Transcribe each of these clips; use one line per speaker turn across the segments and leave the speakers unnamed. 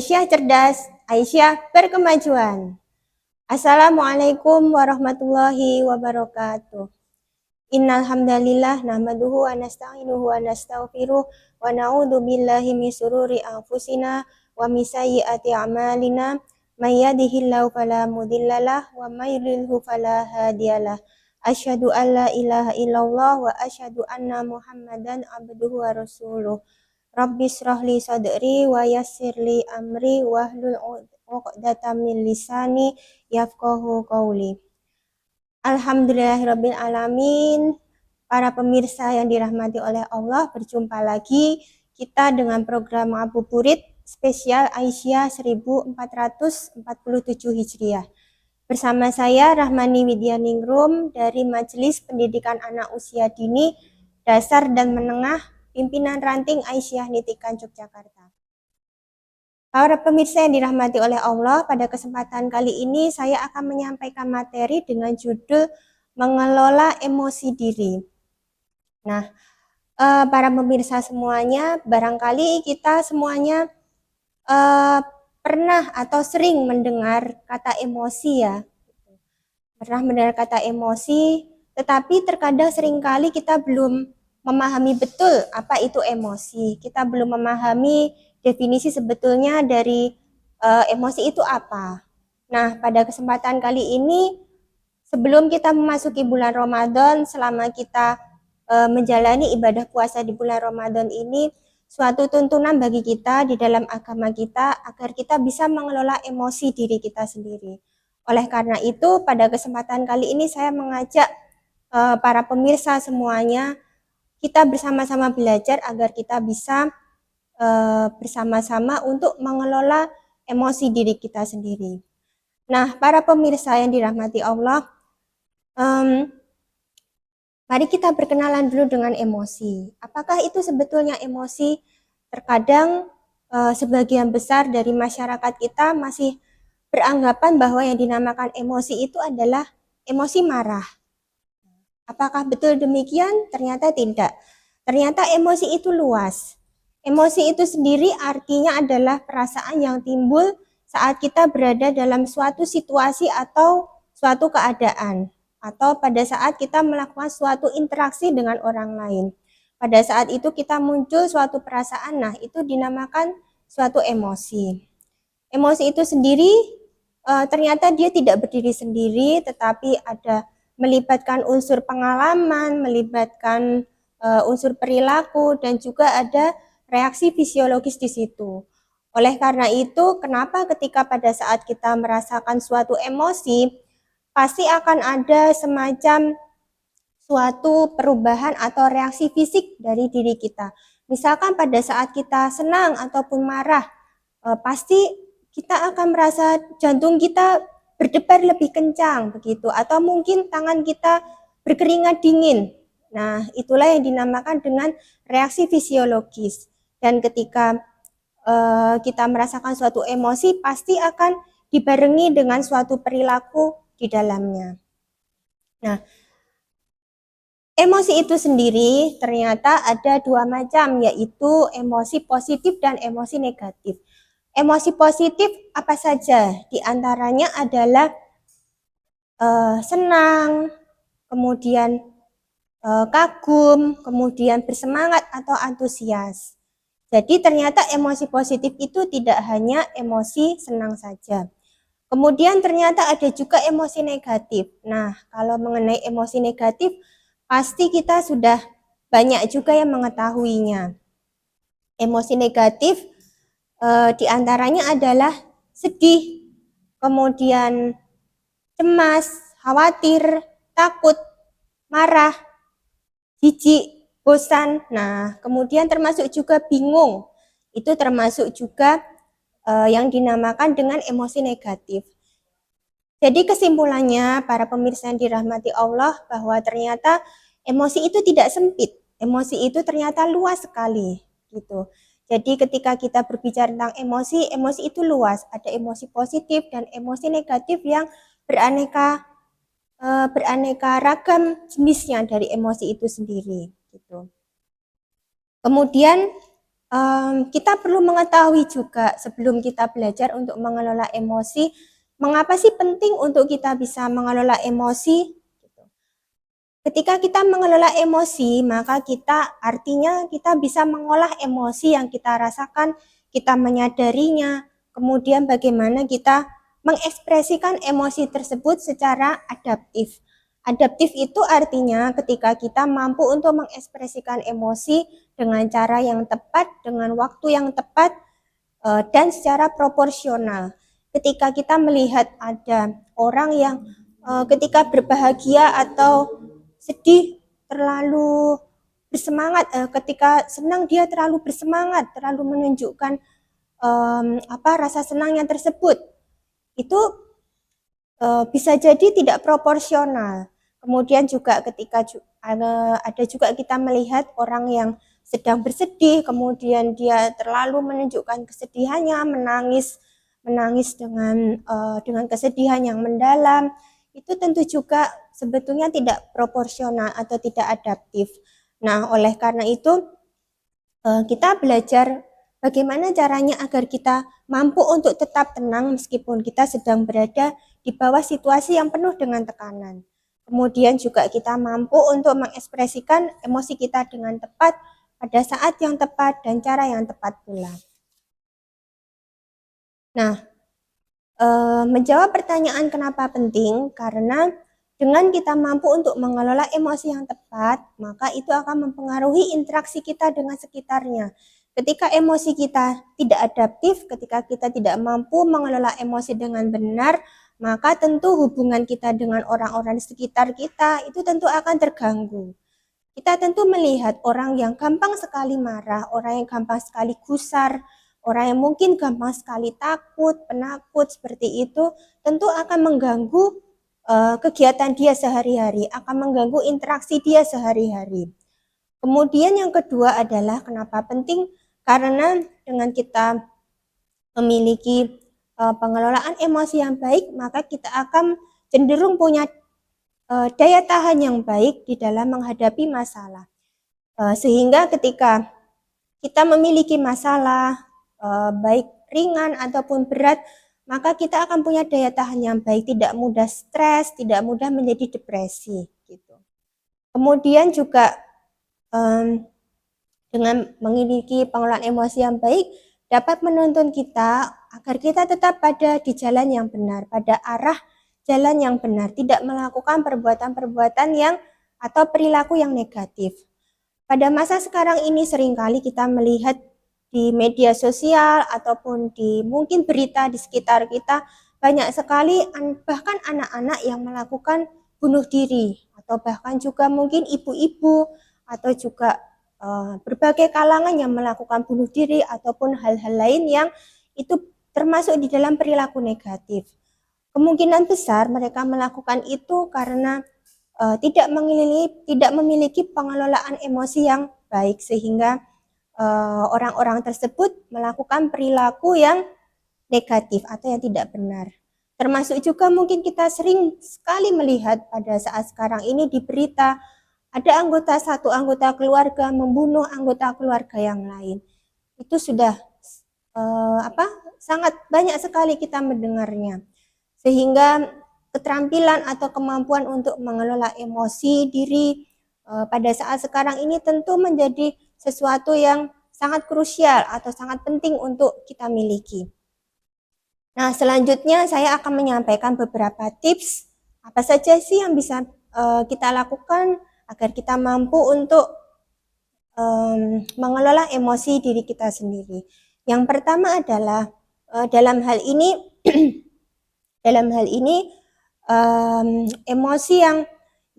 Aisyah cerdas, Aisyah berkemajuan. Assalamualaikum warahmatullahi wabarakatuh. Innal hamdalillah nahmaduhu wa nasta'inuhu wa nastaghfiruh wa na'udzu billahi min syururi anfusina wa min sayyiati a'malina. May yahdihillahu fala mudhillalah wa may yudhlilhu fala hadiyalah. Asyhadu an la ilaha illallah wa asyhadu anna Muhammadan abduhu wa rasuluh. Rabbi shrahli sadri wa yassirli amri wahlul 'uqdatam min lisani yafqahu qawli. Alhamdulillahirabbil alamin. Para pemirsa yang dirahmati oleh Allah, berjumpa lagi kita dengan program Ngabuburit spesial Aisyah 1447 Hijriah. Bersama saya Rahmani Widyaningrum dari Majelis Pendidikan Anak Usia Dini Dasar dan Menengah Pimpinan Ranting Aisyah Nitikan Yogyakarta. Para pemirsa yang dirahmati oleh Allah, pada kesempatan kali ini saya akan menyampaikan materi dengan judul mengelola emosi diri. Nah, para pemirsa semuanya, barangkali kita semuanya pernah atau sering mendengar kata emosi ya. Pernah mendengar kata emosi, tetapi terkadang seringkali kita belum memahami betul apa itu emosi. Kita belum memahami definisi sebetulnya dari emosi itu apa. Nah, pada kesempatan kali ini, sebelum kita memasuki bulan Ramadan, selama kita menjalani ibadah puasa di bulan Ramadan ini, suatu tuntunan bagi kita di dalam agama kita agar kita bisa mengelola emosi diri kita sendiri. Oleh karena itu, pada kesempatan kali ini saya mengajak para pemirsa semuanya, kita bersama-sama belajar agar kita bisa bersama-sama untuk mengelola emosi diri kita sendiri. Nah, para pemirsa yang dirahmati Allah, mari kita berkenalan dulu dengan emosi. Apakah itu sebetulnya emosi? Terkadang sebagian besar dari masyarakat kita masih beranggapan bahwa yang dinamakan emosi itu adalah emosi marah. Apakah betul demikian? Ternyata tidak. Ternyata emosi itu luas. Emosi itu sendiri artinya adalah perasaan yang timbul saat kita berada dalam suatu situasi atau suatu keadaan, atau pada saat kita melakukan suatu interaksi dengan orang lain. Pada saat itu kita muncul suatu perasaan, nah itu dinamakan suatu emosi. Emosi itu sendiri ternyata dia tidak berdiri sendiri, tetapi ada melibatkan unsur pengalaman, melibatkan unsur perilaku, dan juga ada reaksi fisiologis di situ. Oleh karena itu, kenapa ketika pada saat kita merasakan suatu emosi, pasti akan ada semacam suatu perubahan atau reaksi fisik dari diri kita. Misalkan pada saat kita senang ataupun marah, pasti kita akan merasa jantung kita berdebar lebih kencang begitu, atau mungkin tangan kita berkeringat dingin. Nah, itulah yang dinamakan dengan reaksi fisiologis. Dan ketika kita merasakan suatu emosi, pasti akan dibarengi dengan suatu perilaku di dalamnya. Nah, emosi itu sendiri ternyata ada dua macam, yaitu emosi positif dan emosi negatif. Emosi positif apa saja? Di antaranya adalah senang, kemudian kagum, kemudian bersemangat atau antusias. Jadi ternyata emosi positif itu tidak hanya emosi senang saja. Kemudian ternyata ada juga emosi negatif. Nah, kalau mengenai emosi negatif, pasti kita sudah banyak juga yang mengetahuinya. Emosi negatif di antaranya adalah sedih, kemudian cemas, khawatir, takut, marah, jijik, bosan. Nah, kemudian termasuk juga bingung. Itu termasuk juga yang dinamakan dengan emosi negatif. Jadi kesimpulannya, para pemirsa yang dirahmati Allah, bahwa ternyata emosi itu tidak sempit. Emosi itu ternyata luas sekali, gitu. Jadi ketika kita berbicara tentang emosi, emosi itu luas. Ada emosi positif dan emosi negatif yang beraneka ragam jenisnya dari emosi itu sendiri, gitu. Kemudian Kita perlu mengetahui juga sebelum kita belajar untuk mengelola emosi, mengapa sih penting untuk kita bisa mengelola emosi? Ketika kita mengelola emosi, maka artinya kita bisa mengolah emosi yang kita rasakan, kita menyadarinya, kemudian bagaimana kita mengekspresikan emosi tersebut secara adaptif. Adaptif itu artinya ketika kita mampu untuk mengekspresikan emosi dengan cara yang tepat, dengan waktu yang tepat, dan secara proporsional. Ketika kita melihat ada orang yang ketika berbahagia atau sedih terlalu bersemangat, ketika senang dia terlalu bersemangat, terlalu menunjukkan rasa senangnya tersebut, itu bisa jadi tidak proporsional. Kemudian juga ketika ada juga kita melihat orang yang sedang bersedih, kemudian dia terlalu menunjukkan kesedihannya, menangis dengan kesedihan yang mendalam, itu tentu juga sebetulnya tidak proporsional atau tidak adaptif. Nah, oleh karena itu kita belajar bagaimana caranya agar kita mampu untuk tetap tenang meskipun kita sedang berada di bawah situasi yang penuh dengan tekanan. Kemudian juga kita mampu untuk mengekspresikan emosi kita dengan tepat pada saat yang tepat dan cara yang tepat pula. Nah, menjawab pertanyaan kenapa penting, karena dengan kita mampu untuk mengelola emosi yang tepat, maka itu akan mempengaruhi interaksi kita dengan sekitarnya. Ketika emosi kita tidak adaptif, ketika kita tidak mampu mengelola emosi dengan benar, maka tentu hubungan kita dengan orang-orang di sekitar kita itu tentu akan terganggu. Kita tentu melihat orang yang gampang sekali marah, orang yang gampang sekali gusar, orang yang mungkin gampang sekali takut, penakut seperti itu, tentu akan mengganggu kegiatan dia sehari-hari, akan mengganggu interaksi dia sehari-hari. Kemudian yang kedua adalah kenapa penting, karena dengan kita memiliki pengelolaan emosi yang baik, maka kita akan cenderung punya daya tahan yang baik di dalam menghadapi masalah. Sehingga ketika kita memiliki masalah, baik ringan ataupun berat, maka kita akan punya daya tahan yang baik, tidak mudah stres, tidak mudah menjadi depresi. Gitu. Kemudian juga dengan memiliki pengelolaan emosi yang baik, dapat menuntun kita agar kita tetap pada di jalan yang benar, pada arah jalan yang benar, tidak melakukan perbuatan-perbuatan yang atau perilaku yang negatif. Pada masa sekarang ini seringkali kita melihat di media sosial ataupun di mungkin berita di sekitar kita, banyak sekali bahkan anak-anak yang melakukan bunuh diri, atau bahkan juga mungkin ibu-ibu atau juga berbagai kalangan yang melakukan bunuh diri ataupun hal-hal lain yang itu termasuk di dalam perilaku negatif. Kemungkinan besar mereka melakukan itu karena tidak memiliki pengelolaan emosi yang baik, sehingga orang-orang tersebut melakukan perilaku yang negatif atau yang tidak benar. Termasuk juga mungkin kita sering sekali melihat pada saat sekarang ini di berita, ada satu anggota keluarga membunuh anggota keluarga yang lain. Itu sudah sangat banyak sekali kita mendengarnya. Sehingga keterampilan atau kemampuan untuk mengelola emosi diri pada saat sekarang ini tentu menjadi sesuatu yang sangat krusial atau sangat penting untuk kita miliki. Nah, selanjutnya saya akan menyampaikan beberapa tips apa saja sih yang bisa kita lakukan agar kita mampu untuk mengelola emosi diri kita sendiri. Yang pertama adalah dalam hal ini emosi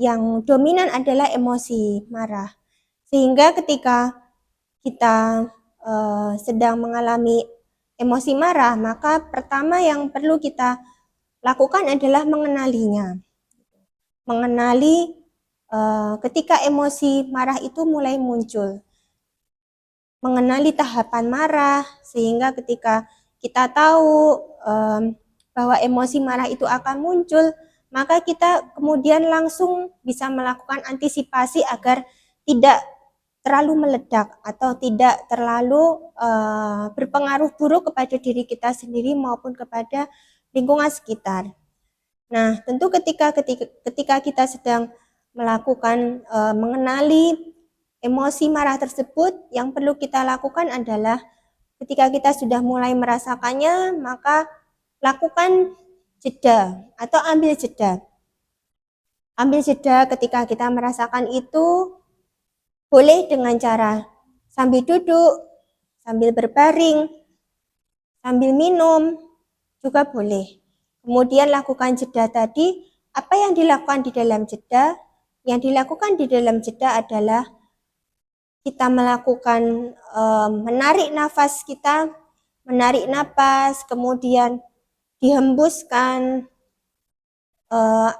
yang dominan adalah emosi marah. Sehingga ketika kita sedang mengalami emosi marah, maka pertama yang perlu kita lakukan adalah mengenalinya. Mengenali ketika emosi marah itu mulai muncul. Mengenali tahapan marah, sehingga ketika kita tahu bahwa emosi marah itu akan muncul, maka kita kemudian langsung bisa melakukan antisipasi agar tidak terlalu meledak atau tidak terlalu berpengaruh buruk kepada diri kita sendiri maupun kepada lingkungan sekitar. Nah, tentu ketika kita sedang melakukan mengenali emosi marah tersebut, yang perlu kita lakukan adalah ketika kita sudah mulai merasakannya, maka lakukan jeda atau ambil jeda. Ambil jeda ketika kita merasakan itu, boleh dengan cara sambil duduk, sambil berbaring, sambil minum, juga boleh. Kemudian lakukan jeda tadi. Apa yang dilakukan di dalam jeda? Yang dilakukan di dalam jeda adalah kita melakukan menarik nafas kita, menarik napas, kemudian dihembuskan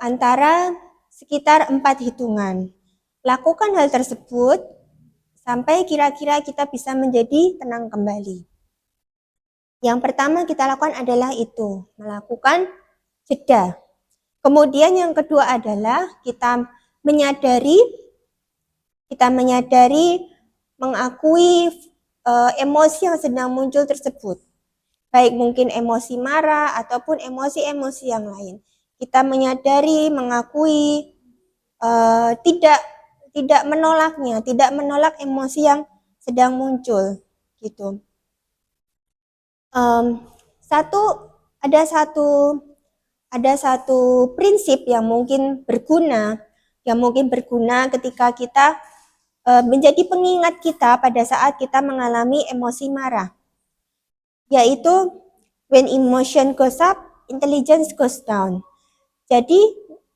antara sekitar 4 hitungan. Lakukan hal tersebut sampai kira-kira kita bisa menjadi tenang kembali. Yang pertama kita lakukan adalah itu, melakukan jeda. Kemudian yang kedua adalah kita menyadari, mengakui emosi yang sedang muncul tersebut. Baik mungkin emosi marah ataupun emosi-emosi yang lain. Kita menyadari, mengakui, tidak menolaknya, tidak menolak emosi yang sedang muncul, gitu. Ada satu prinsip yang mungkin berguna ketika kita menjadi pengingat kita pada saat kita mengalami emosi marah, yaitu when emotion goes up, intelligence goes down. Jadi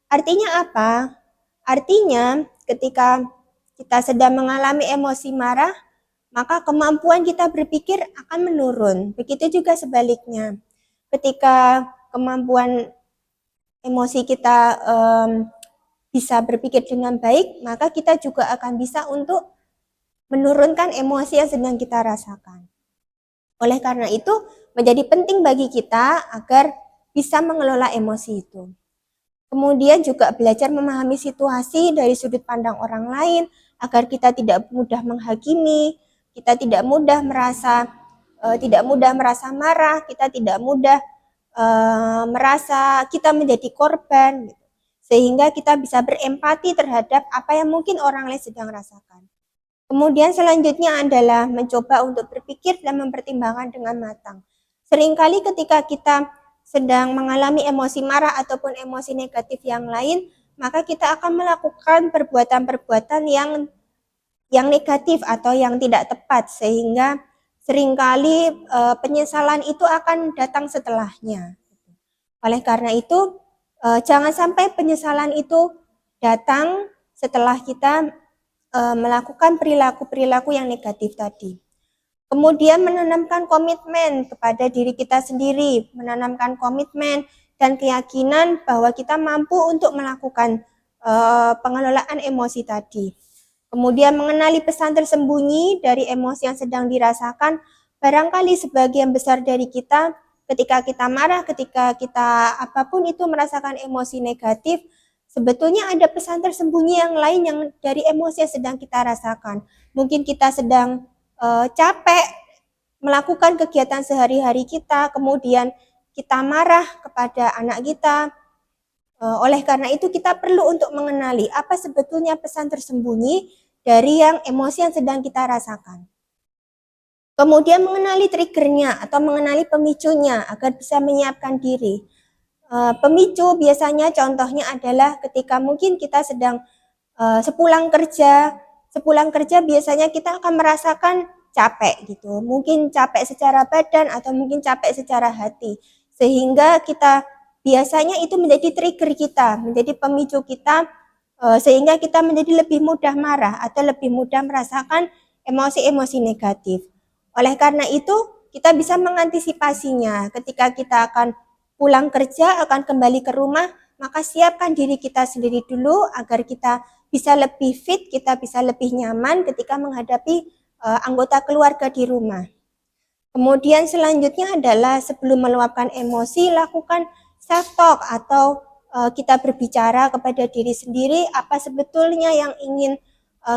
artinya apa? Artinya ketika kita sedang mengalami emosi marah, maka kemampuan kita berpikir akan menurun. Begitu juga sebaliknya. Ketika kemampuan emosi kita bisa berpikir dengan baik, maka kita juga akan bisa untuk menurunkan emosi yang sedang kita rasakan. Oleh karena itu, menjadi penting bagi kita agar bisa mengelola emosi itu. Kemudian juga belajar memahami situasi dari sudut pandang orang lain, agar kita tidak mudah menghakimi, kita tidak mudah merasa marah, kita tidak mudah merasa kita menjadi korban, sehingga kita bisa berempati terhadap apa yang mungkin orang lain sedang rasakan. Kemudian selanjutnya adalah mencoba untuk berpikir dan mempertimbangkan dengan matang. Seringkali ketika kita sedang mengalami emosi marah ataupun emosi negatif yang lain, maka kita akan melakukan perbuatan-perbuatan yang negatif atau yang tidak tepat, sehingga seringkali penyesalan itu akan datang setelahnya. Oleh karena itu, jangan sampai penyesalan itu datang setelah kita melakukan perilaku-perilaku yang negatif tadi. Kemudian menanamkan komitmen kepada diri kita sendiri, menanamkan komitmen dan keyakinan bahwa kita mampu untuk melakukan pengelolaan emosi tadi. Kemudian mengenali pesan tersembunyi dari emosi yang sedang dirasakan. Barangkali sebagian besar dari kita ketika kita marah, ketika kita apapun itu merasakan emosi negatif, sebetulnya ada pesan tersembunyi yang lain yang dari emosi yang sedang kita rasakan. Mungkin kita sedang capek melakukan kegiatan sehari-hari kita, kemudian kita marah kepada anak kita. Oleh karena itu kita perlu untuk mengenali apa sebetulnya pesan tersembunyi dari yang emosi yang sedang kita rasakan. Kemudian mengenali triggernya atau mengenali pemicunya agar bisa menyiapkan diri. Pemicu biasanya contohnya adalah ketika mungkin kita sedang sepulang kerja biasanya kita akan merasakan capek gitu. Mungkin capek secara badan atau mungkin capek secara hati. Sehingga kita biasanya itu menjadi trigger kita, menjadi pemicu kita sehingga kita menjadi lebih mudah marah atau lebih mudah merasakan emosi-emosi negatif. Oleh karena itu, kita bisa mengantisipasinya ketika kita akan pulang kerja, akan kembali ke rumah, maka siapkan diri kita sendiri dulu agar kita bisa lebih fit, kita bisa lebih nyaman ketika menghadapi anggota keluarga di rumah. Kemudian selanjutnya adalah sebelum meluapkan emosi, lakukan self-talk atau kita berbicara kepada diri sendiri apa sebetulnya yang ingin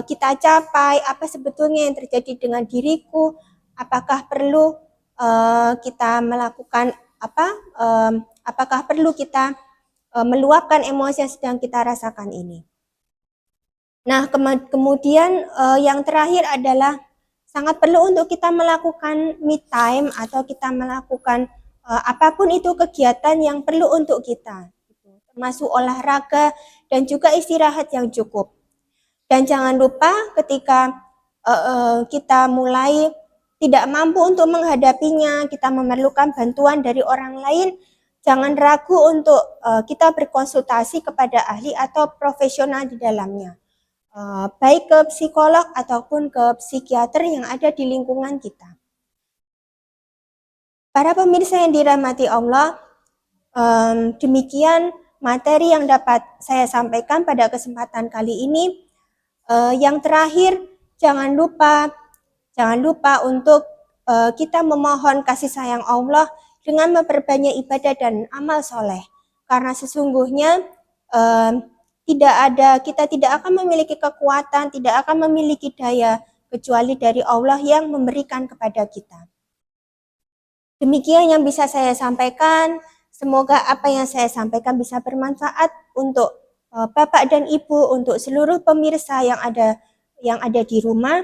kita capai, apa sebetulnya yang terjadi dengan diriku, apakah perlu kita melakukan apa, apakah perlu kita meluapkan emosi yang sedang kita rasakan ini. Nah, kemudian yang terakhir adalah sangat perlu untuk kita melakukan me time atau kita melakukan apapun itu kegiatan yang perlu untuk kita, termasuk olahraga dan juga istirahat yang cukup. Dan jangan lupa ketika kita mulai tidak mampu untuk menghadapinya, kita memerlukan bantuan dari orang lain, jangan ragu untuk kita berkonsultasi kepada ahli atau profesional di dalamnya. Baik ke psikolog ataupun ke psikiater yang ada di lingkungan kita. Para pemirsa yang dirahmati Allah, demikian materi yang dapat saya sampaikan pada kesempatan kali ini. Yang terakhir, jangan lupa untuk kita memohon kasih sayang Allah dengan memperbanyak ibadah dan amal soleh. Karena sesungguhnya kita tidak akan memiliki kekuatan, tidak akan memiliki daya kecuali dari Allah yang memberikan kepada kita. Demikian yang bisa saya sampaikan. Semoga apa yang saya sampaikan bisa bermanfaat untuk Bapak dan Ibu, untuk seluruh pemirsa yang ada di rumah.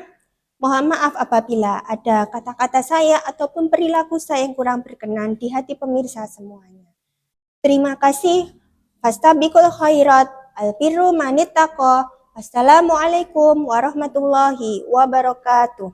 Mohon maaf apabila ada kata-kata saya ataupun perilaku saya yang kurang berkenan di hati pemirsa semuanya. Terima kasih. Fastabiqul khairat. Albirru manittaqo. Wassalamualaikum warahmatullahi wabarakatuh.